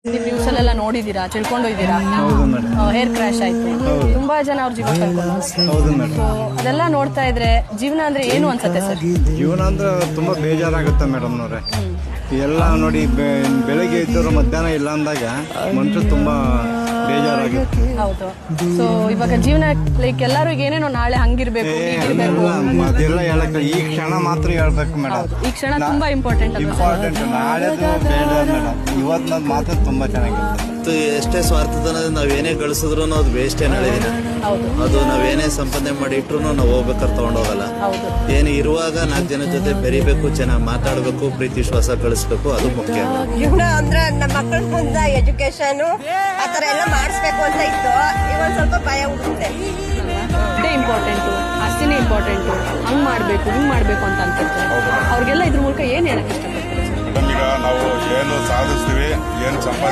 ನೀವು ನ್ಯೂಸ್ ಅಲ್ಲೆಲ್ಲ ನೋಡಿದೀರಾ, ತಿಳ್ಕೊಂಡಿದ್ದೀರಾ? ಹೌದು ಮೇಡಮ್. ಹೇರ್ ಕ್ರಾಶ್ ಆಯ್ತು, ತುಂಬಾ ಜನ ಅವ್ರ ಜೀವ ಕಳ್ಕೊಂಡ್ರು. ಹೌದು ಮೇಡಮ್. ಸೊ ಅದೆಲ್ಲ ನೋಡ್ತಾ ಇದ್ರೆ ಜೀವನ ಅಂದ್ರೆ ಏನು ಅನ್ಸುತ್ತೆ ಸರ್? ಜೀವನ ಅಂದ್ರೆ ತುಂಬಾ ಬೇಜಾರಾಗುತ್ತೆ ಮೇಡಮ್ ನೋಡ್ರೆ. ಎಲ್ಲ ನೋಡಿ ಬೆಳಗ್ಗೆ ಇದ್ದವರು ಮಧ್ಯಾಹ್ನ ಇಲ್ಲ ಅಂದಾಗ ಮನುಷ್ಯ ತುಂಬಾ ಬೇಜಾರಾಗುತ್ತೆ. ಹೌದು. ಸೊ ಇವಾಗ ಜೀವನ ಲೈಕ್ ಎಲ್ಲರೂ ಏನೇನೋ ನಾಳೆ ಹಂಗಿರ್ಬೇಕು, ಹೀಗಿರ್ಬೇಕು. ಅದೆಲ್ಲ ಹೇಳಕ್ಕೆ ಈ ಕ್ಷಣ ಮಾತ್ರ ಹೇಳ್ಬೇಕು ಮೇಡಮ್. ಈ ಕ್ಷಣ ತುಂಬಾ ಇಂಪಾರ್ಟೆಂಟ್ ಅಲ್ವಾ ಸರ್? ಇಂಪಾರ್ಟೆಂಟ್. ನಾಳೆದು ಬೇಡ ಮೇಡಮ್, ಇವತ್ತು ಮಾತ್ರ ತುಂಬಾ ಚೆನ್ನಾಗಿರುತ್ತೆ. ಎಷ್ಟೇ ಸ್ವಾರ್ಥದ ನಾವೇನೇ ಗಳಿಸಿದ್ರು ಅದು ವೇಸ್ಟ್ ಏನ್ ಹೇಳಿದಿನ. ಹೌದು. ಅದು ನಾವೇನೇ ಸಂಪಾದನೆ ಮಾಡಿ ಇಟ್ರು ನಾವು ಹೋಗ್ಬೇಕಾದ್ರೆ ತಗೊಂಡೋಗಲ್ಲ. ಹೌದು. ಏನು ಇರುವಾಗ 4 ಜನ ಜೊತೆ ಬೆರಿಬೇಕು, ಚೆನ್ನಾಗಿ ಮಾತಾಡ್ಬೇಕು, ಪ್ರೀತಿ ವಿಶ್ವಾಸ ಕಳಿಸ್ಬೇಕು, ಅದು ಮುಖ್ಯ. ಜೀವನ ಅಂದ್ರೆ ನಮ್ಮ ಮಕ್ಕಳ ಮುಂದೆ ಎಜುಕೇಶನ್ ಆತರ ಎಲ್ಲ ಮಾಡಿಸ್ಬೇಕು ಅಂತ ಇತ್ತು. ಈಗ ಸ್ವಲ್ಪ ಭಯ ಉಂಟೆ. ಇದೇ ಇಂಪಾರ್ಟೆಂಟು, ಆಸ್ತಿನೇ ಇಂಪಾರ್ಟೆಂಟು, ಹಂಗ್ ಮಾಡ್ಬೇಕು ಹಿಂಗ್ ಮಾಡ್ಬೇಕು ಅಂತ ಅನ್ಸುತ್ತೆ. ಅವ್ರಿಗೆಲ್ಲ ಇದ್ರ ಮೂಲಕ ಏನ್ ಹೇಳಕ್ ಇಷ್ಟಪಡ್ತೀರಾ? ಈಗ ನಾವು ಏನು ಸಾಧಿಸ್ತೀವಿ, ಏನು ಸಂಪಾದನೆ